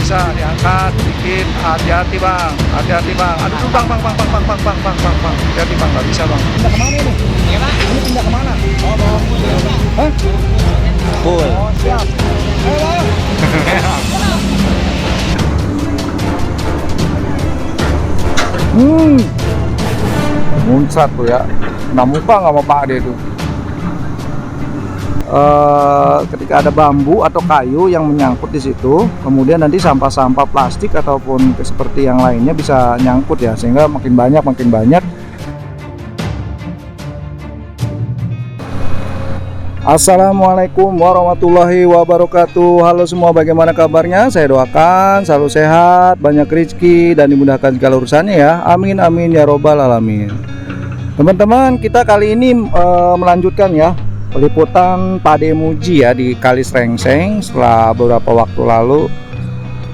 bisa diangkat dikit. Hati-hati bang, hati-hati bang. Aduh bang, hati-hati bang, nggak bisa bang. Pindah kemana ini? Ini pindah kemana? Oh bawa full ya bang. Hah? Full. Oh siap. Ayo bang. Muncrat tuh ya. Nah muka nggak mau Pak Ade tuh. Ketika ada bambu atau kayu yang menyangkut di situ, kemudian nanti sampah-sampah plastik ataupun seperti yang lainnya bisa nyangkut ya, sehingga makin banyak. Assalamualaikum warahmatullahi wabarakatuh. Halo semua, bagaimana kabarnya? Saya doakan selalu sehat, banyak rezeki dan dimudahkan segala urusannya ya. Amin amin ya robbal alamin. Teman-teman, kita kali ini melanjutkan ya peliputan Pak Ade Muji ya di Kali Srengseng. Setelah beberapa waktu lalu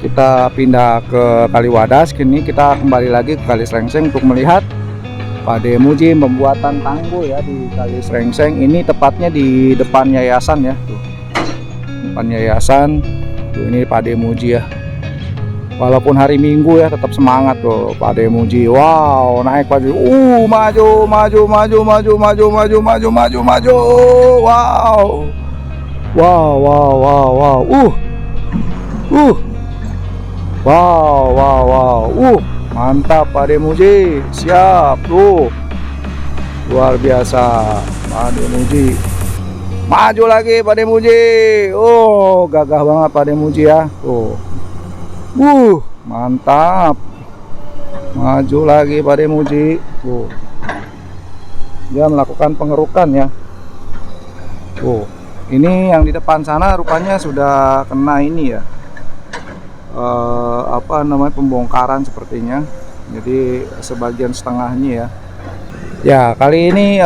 kita pindah ke Kaliwadas, kini kita kembali lagi ke Kali Srengseng untuk melihat Pak Ade Muji pembuatan tanggul ya di Kali Srengseng. Ini tepatnya di depan yayasan ya, tuh. Depan yayasan. Tuh, ini Pak Ade Muji ya. Walaupun hari Minggu ya, tetap semangat tuh Pak Ade Muji. Wow, naik Pak Ade. Maju. Wow. Mantap Pak Ade Muji. Siap tuh. Luar biasa Pak Ade Muji. Maju lagi Pak Ade Muji. Oh, gagah banget Pak Ade Muji ya. Tuh. Mantap. Maju lagi Pak Ade Muji. Tuh. Dia melakukan pengerukan ya. Tuh. Ini yang di depan sana rupanya sudah kena ini ya. Pembongkaran sepertinya. Jadi sebagian setengahnya ya. Ya, kali ini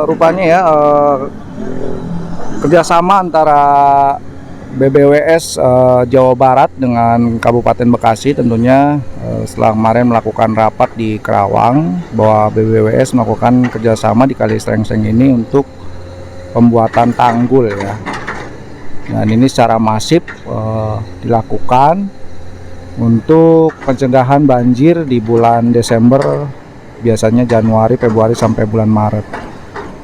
rupanya ya kerjasama antara BBWS Jawa Barat dengan Kabupaten Bekasi tentunya. Setelah kemarin melakukan rapat di Kerawang bahwa BBWS melakukan kerjasama di Kali Srengseng ini untuk pembuatan tanggul ya. Dan ini secara masif dilakukan untuk pencegahan banjir di bulan Desember, biasanya Januari, Februari sampai bulan Maret.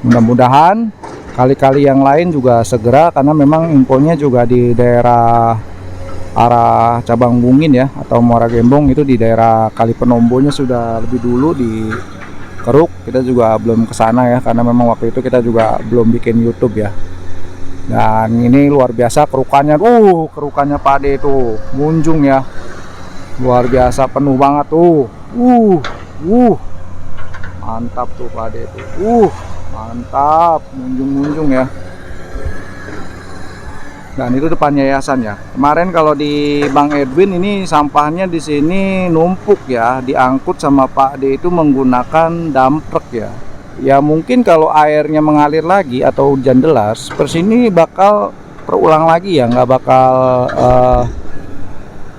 Mudah-mudahan kali-kali yang lain juga segera, karena memang infonya juga di daerah arah Cabang Bungin ya atau Muara Gembong itu di daerah Kali Penombonya sudah lebih dulu dikeruk. Kita juga belum ke sana ya, karena memang waktu itu kita juga belum bikin YouTube ya. Dan ini luar biasa kerukannya. Kerukannya Pak Ade itu munjung ya. Luar biasa, penuh banget tuh. Mantap tuh Pak Ade itu. Mantap, munjung ya. Dan itu depan yayasan ya. Kemarin kalau di Bang Edwin ini sampahnya di sini numpuk ya, diangkut sama Pak Ade itu menggunakan dump truck ya. Ya mungkin kalau airnya mengalir lagi atau hujan deras, persini bakal terulang lagi ya, nggak bakal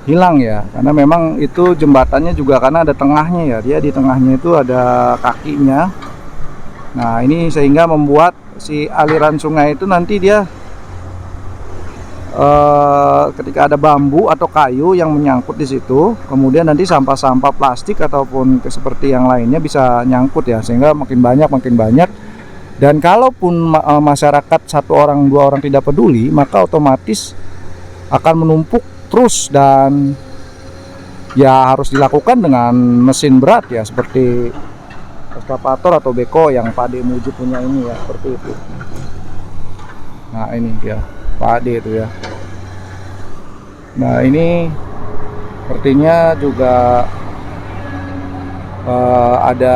hilang ya, karena memang itu jembatannya juga karena ada tengahnya ya, dia di tengahnya itu ada kakinya. Nah ini sehingga membuat si aliran sungai itu nanti dia ketika ada bambu atau kayu yang menyangkut di situ, kemudian nanti sampah-sampah plastik ataupun seperti yang lainnya bisa nyangkut ya, sehingga makin banyak. Dan kalaupun masyarakat 1 orang 2 orang tidak peduli, maka otomatis akan menumpuk terus dan ya harus dilakukan dengan mesin berat ya, seperti ekskavator atau beko yang Pak Ade Muji punya ini ya, seperti itu. Nah ini dia Pak Ade itu ya. Nah ini sepertinya juga ada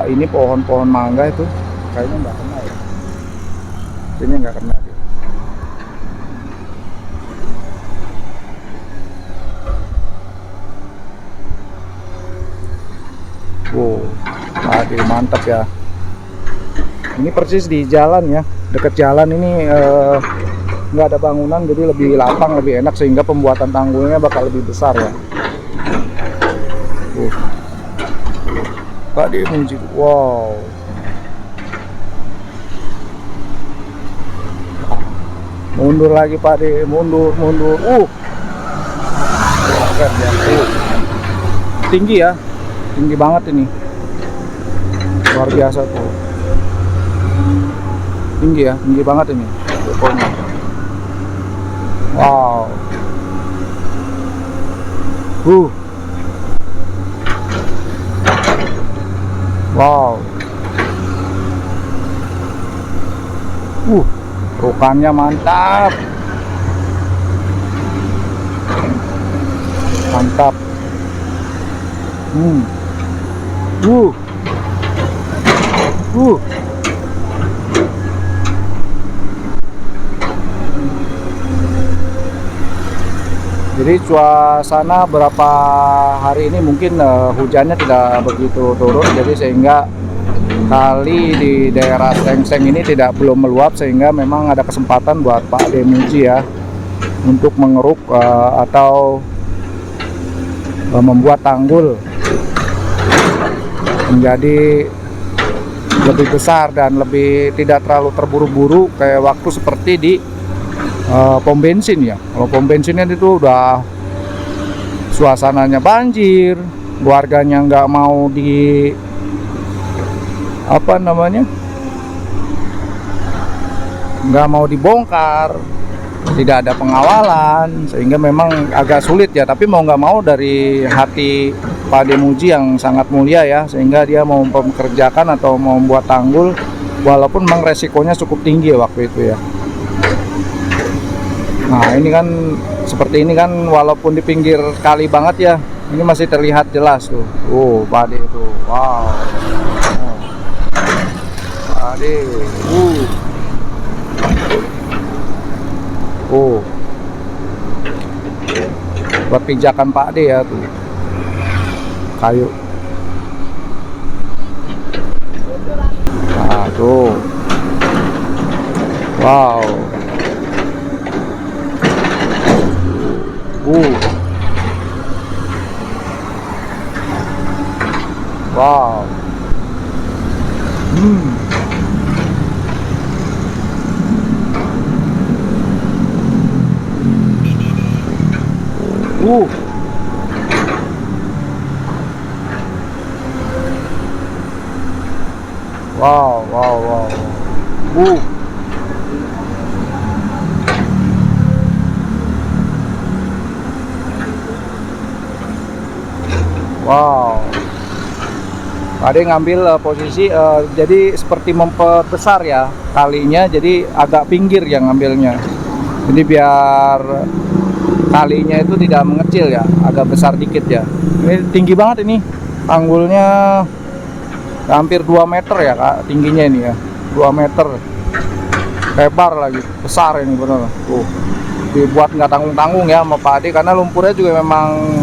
ini pohon-pohon mangga itu kayaknya nggak kena ya. Kayaknya nggak kena dia. Pak Ade mantap ya. Ini persis di jalan ya, dekat jalan ini nggak ada bangunan, jadi lebih lapang, lebih enak, sehingga pembuatan tanggulnya bakal lebih besar ya. Pak Ade Muji, wow. Mundur lagi Pak Ade, mundur. Keren ya. Tinggi ya, tinggi banget ini, luar biasa tuh. Tinggi ya, tinggi banget ini pokoknya. Wow. Wow. Rukannya mantap. Mantap. Hmm. Uh. Uh. Jadi suasana berapa hari ini mungkin hujannya tidak begitu turun, jadi sehingga kali di daerah Srengseng ini belum meluap, sehingga memang ada kesempatan buat Pak Ade Muji ya untuk mengeruk atau membuat tanggul menjadi lebih besar dan lebih tidak terlalu terburu-buru kayak waktu seperti di pom bensin ya. Kalau pom bensinnya itu udah suasananya banjir, warganya nggak mau di nggak mau dibongkar, tidak ada pengawalan, sehingga memang agak sulit ya. Tapi mau nggak mau dari hati Pak Ade Muji yang sangat mulia ya, sehingga dia mau mempekerjakan atau mau membuat tanggul walaupun memang resikonya cukup tinggi waktu itu ya. Nah ini kan seperti ini kan, walaupun di pinggir kali banget ya, ini masih terlihat jelas tuh. Pak Ade itu, wow. Pak Ade, buat pijakan Pak Ade ya tuh, kayu. Nah tuh, wow. Wow. Wow, wow, wow. Wow. Pak Ade ngambil posisi jadi seperti memperbesar ya kalinya, jadi agak pinggir yang ngambilnya. Jadi biar kalinya itu tidak mengecil ya, agak besar dikit ya. Ini tinggi banget ini, tanggulnya hampir 2 meter ya Kak, tingginya ini ya, 2 meter. Lebar lagi, besar ini bener. Dibuat nggak tanggung-tanggung ya sama Pak Ade, karena lumpurnya juga memang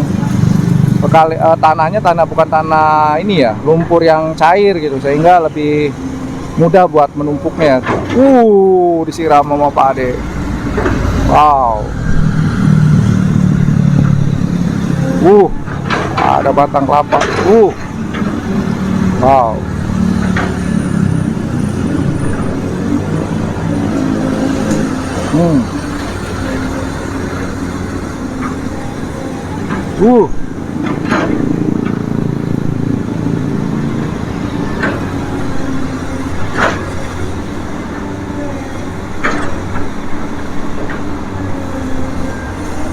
tanahnya bukan tanah ini ya, lumpur yang cair gitu, sehingga lebih mudah buat menumpuknya. Disiram sama Pak Ade. Wow. Ada batang kelapa. Wow.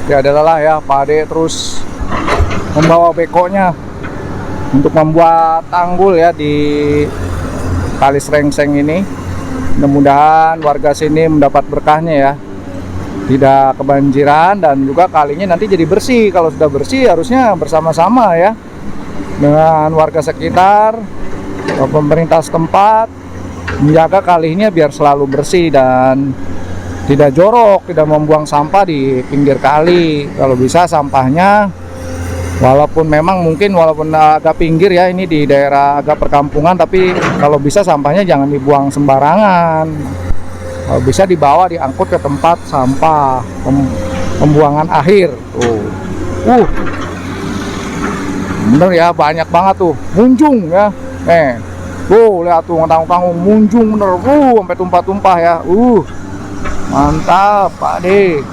Ya adalah ya, Pak Ade terus membawa bekonya untuk membuat tanggul ya di Kali Srengseng ini. Mudah-mudahan warga sini mendapat berkahnya ya, tidak kebanjiran, dan juga kalinya nanti jadi bersih. Kalau sudah bersih harusnya bersama-sama ya dengan warga sekitar, pemerintah setempat menjaga kalinya biar selalu bersih dan tidak jorok, tidak membuang sampah di pinggir kali. Kalau bisa sampahnya, walaupun agak pinggir ya, ini di daerah agak perkampungan, tapi kalau bisa sampahnya jangan dibuang sembarangan. Kalau bisa dibawa, diangkut ke tempat sampah pembuangan akhir. Bener ya, banyak banget tuh, munjung ya. Lihat tuh, tanggung-tanggung munjung bener, sampai tumpah-tumpah ya. Mantap Pak Ade.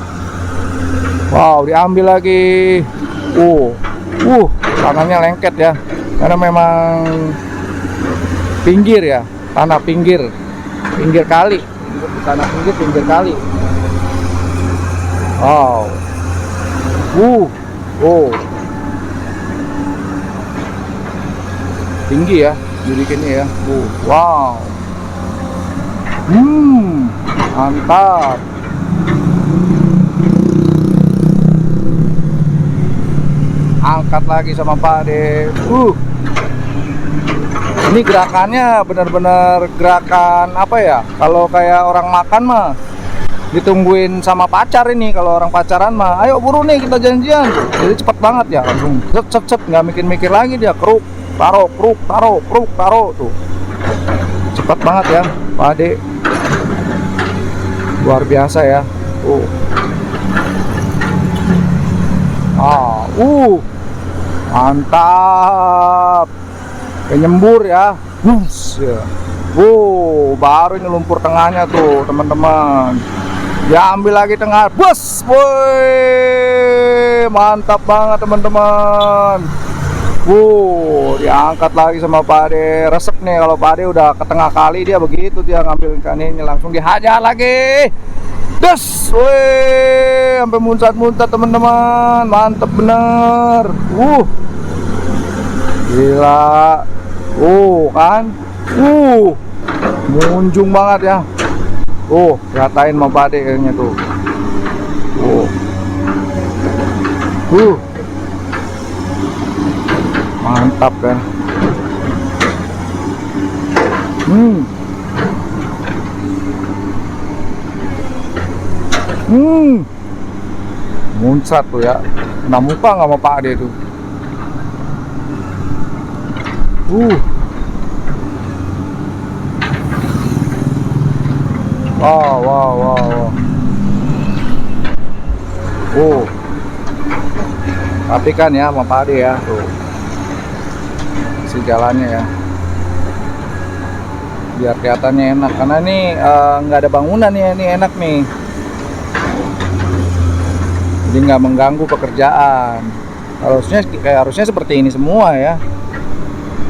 Wow, diambil lagi. Uh, tanahnya lengket ya, karena memang pinggir ya, tanah pinggir kali, tanah pinggir kali. Wow, tinggi ya, dibikinnya ya. Wow, mantap. Angkat lagi sama Pak Ade. Ini gerakannya benar-benar gerakan apa ya? Kalau kayak orang makan mah ditungguin sama pacar ini. Kalau orang pacaran mah, ayo buru nih kita janjian. Jadi cepet banget ya, langsung cet, nggak mikir-mikir lagi dia. Kruk, taruh tuh. Cepet banget ya, Pak Ade. Luar biasa ya. Mantap. Penyembur ya. Baru ini lumpur tengahnya tuh, teman-teman. Ya, ambil lagi tengah. Bus. Woi, mantap banget, teman-teman. Diangkat lagi sama Pak Ade. Resep nih kalau Pak Ade udah ke tengah kali, dia begitu, dia ngambil ikan ini langsung dihajar lagi. Des, sampai muncrat-muncrat, teman-teman. Mantep bener. Gila. Kan. Munjung banget ya. Ratain sama Pak Ade kayaknya tuh. Mantap ya. Muncrat tuh ya. Kena muka nggak sama Pak Ade tuh. Wow. Rapikan ya sama Pak Ade ya tuh. Si jalannya ya. Biar kelihatannya enak, karena ini nggak ada bangunan ya, ini enak nih. Jadi nggak mengganggu pekerjaan. Harusnya seperti ini semua ya.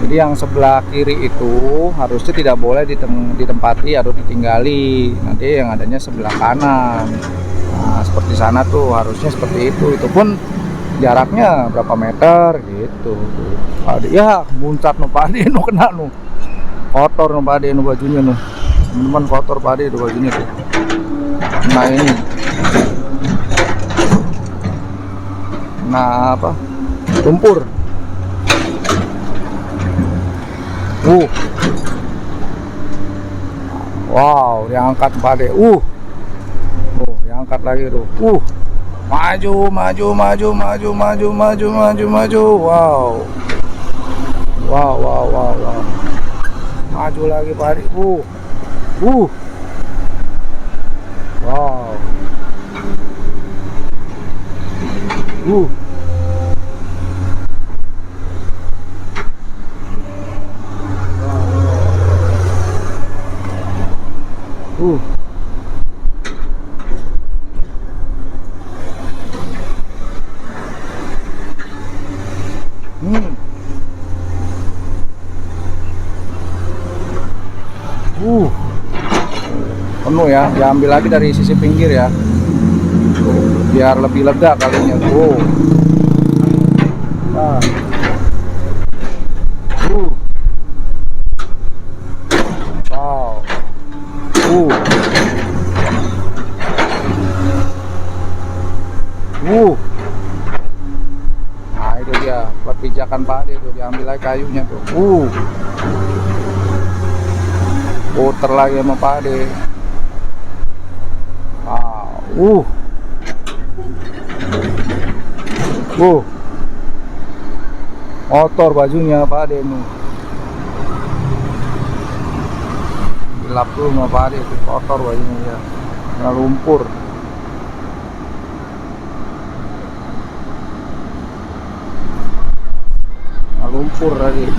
Jadi yang sebelah kiri itu harusnya tidak boleh ditempati atau ditinggali. Nanti yang adanya sebelah kanan. Nah, seperti sana tuh harusnya seperti itu. Itu pun jaraknya berapa meter gitu. Ya, muncrat no Pak Ade no, kena no. Kotor no Pak Ade no bajunya no. Teman-teman, kotor Pak Ade no bajunya tuh. Nah ini. Nah apa? Lumpur. Wow, diangkat Pak Ade. Diangkat lagi tuh. Maju. Wow. Maju lagi Pak Ade. Wow. Penuh ya, diambil lagi dari sisi pinggir ya, biar lebih lega kalinya. Nah. Nah itu dia perpijakan Pak Ade tuh, diambil lagi kayunya tuh. Puter lagi sama Pak Ade. Kotor bajunya Pak Ade nih. Dilap dulu sama Pak Ade, itu kotor bajunya ya, kena lumpur. Lumpur lagi.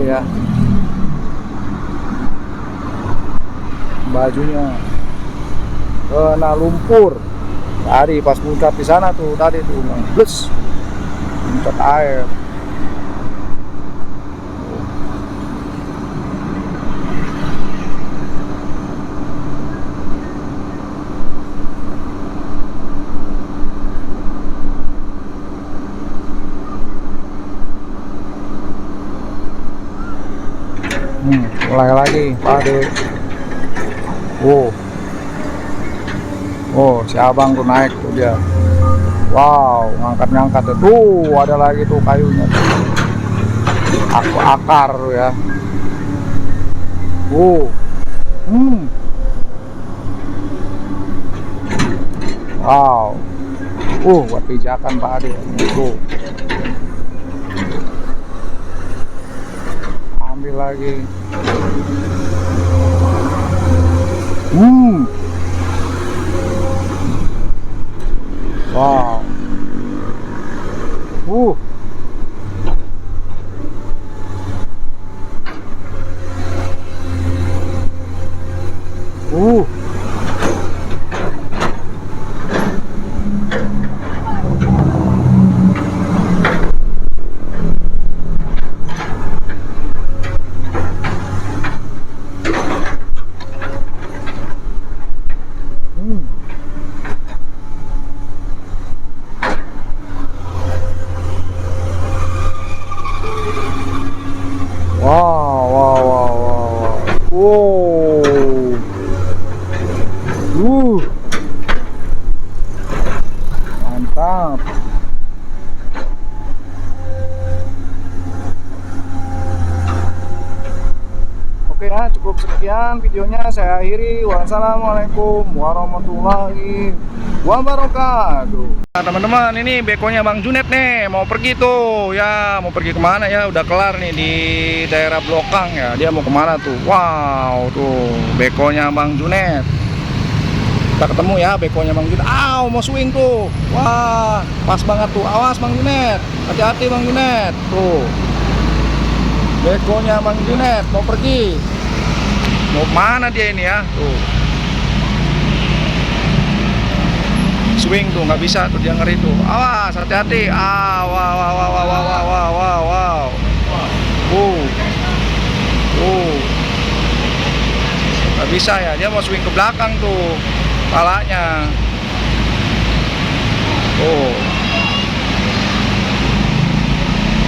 ya. Bajunya kena lumpur tadi pas muncrat di sana tuh, tadi tuh plus muncrat air. Mulai lagi pade. Si abang tuh naik tuh dia. Wow, ngangkat-ngangkat tuh. Ada lagi tuh kayunya tuh. Akar tuh ya. Wow. Buat pijakan Pak Ade. Ambil lagi. Wow. Mantap. Oke ya, cukup sekian videonya, saya akhiri. Wassalamualaikum warahmatullahi wabarakatuh. Nah, teman-teman, ini bekonya Bang Junet nih, mau pergi tuh ya. Mau pergi kemana ya, udah kelar nih di daerah Blokang ya. Dia mau kemana tuh? Wow, tuh bekonya Bang Junet. Kita ketemu ya bekonya Bang Junet. Mau swing tuh. Wah, pas banget tuh. Awas Bang Junet, hati-hati Bang Junet. Tuh bekonya Bang Junet mau pergi. Mau mana dia ini ya? Tuh swing tuh, nggak bisa tuh, dia ngeri tuh. Awas, hati-hati. Wow. Nggak bisa ya, dia mau swing ke belakang tuh palanya.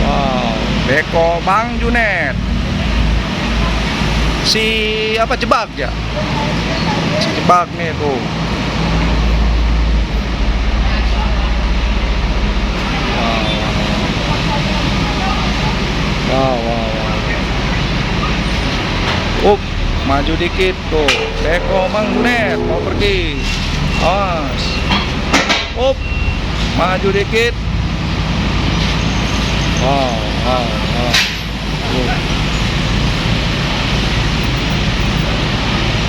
Wow, beko Bang Junet. Si apa, jebak ya? Si jebak nih tuh. Wow. Maju dikit tuh. Beko Bang Junet mau pergi. Awas. Maju dikit. Wow.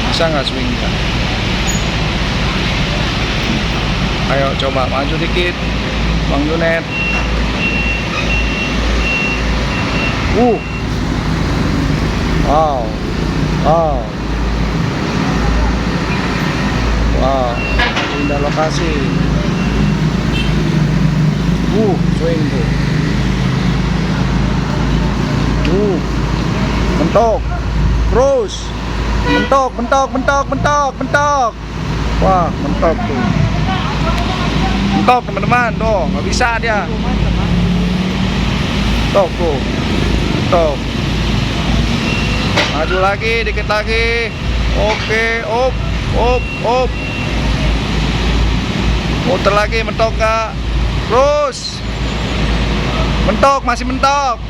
Bisa nggak swingnya? Ayo coba maju dikit Bang Junet. Wow, pindah lokasi. Swing tuh. Mentok. Terus. Mentok. Wah, mentok tuh. Mentok teman-teman, tuh, nggak bisa dia. Mentok tuh. Mentok. Maju lagi, dikit lagi. Oke, op. Muter lagi, mentok kak. Terus. Mentok, masih mentok.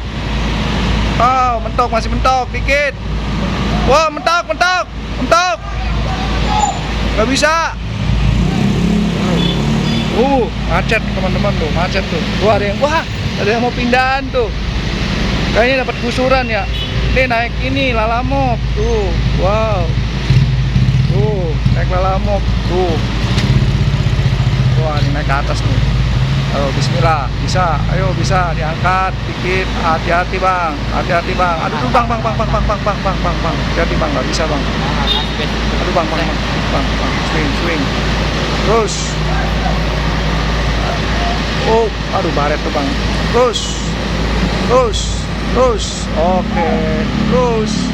Mentok, masih mentok, dikit. Wah, mentok. Gak bisa. Macet teman-teman tuh, macet tuh. Ada yang mau pindahan tuh. Kayaknya dapat gusuran ya. Ini naik ini lalamop tuh. Wow. Tuh, naik lalamop tuh. Wah, ini naik ke atas nih. Ayo, bismillah. Bisa. Ayo, bisa diangkat dikit. Hati-hati, Bang. Hati-hati, Bang. Aduh, bang, bang, bang, bang, bang, bang, bang, bang, bang, bang. Hati-hati, Bang. Nggak bisa, Bang. Aduh, bang, bang, bang, bang, bang. Swing, swing. Terus. Oh, aduh, baret tuh, Bang. Terus. Terus. Terus. Oke. Terus.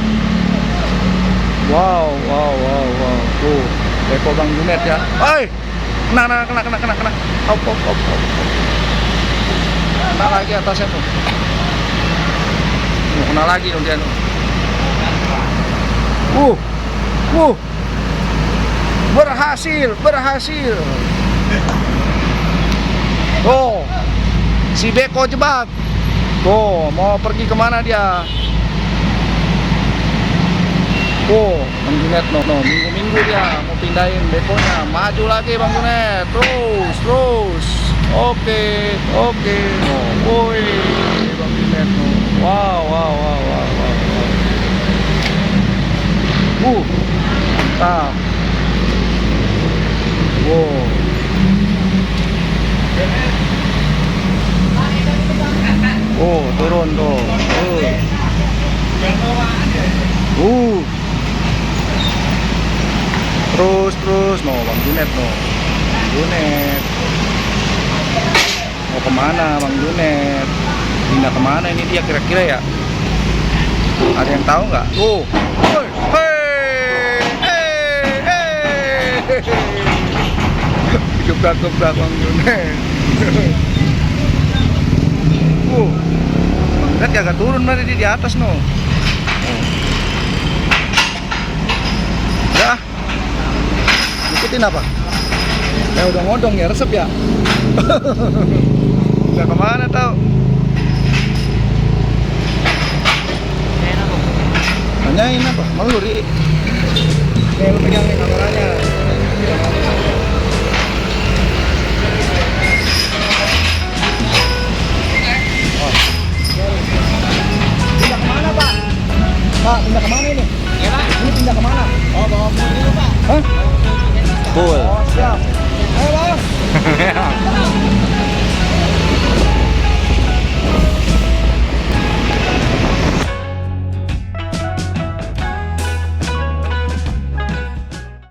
Wow, wow, wow, wow. Tuh, Beko Bang Junet ya. Oi. Kena. Hop. Kena lagi atasnya tuh. Kena lagi dong dia tuh. Berhasil. Oh, si Beko jebak. Tuh, mau pergi kemana dia? Oh, Bang Junet minggu-minggu dia mau pindahin bekonya. Maju lagi Bang Junet. Terus. Oke. Oh, woi, Bang Junet. Wow. Mantap. Wow. Oh, turun tuh. Terus Bang Junet mau kemana Bang Junet? Pindah kemana ini dia kira-kira ya? Ada yang tahu nggak? Gebrak Bang Junet. Bang Junet agak turun dari di atas Udah. Ikutin apa? Ya udah ngodong ya, resep ya. Udah kemana tau? Tanyain apa? Mau lu Ri? Nih lu pegang nih kameranya. Pindah kemana Pak? Pak, pindah kemana ini? Ya Pak? Ini pindah kemana? Oh, bawa mobil dulu Pak. Hah? Full. Oh, siap. Ayo Bang.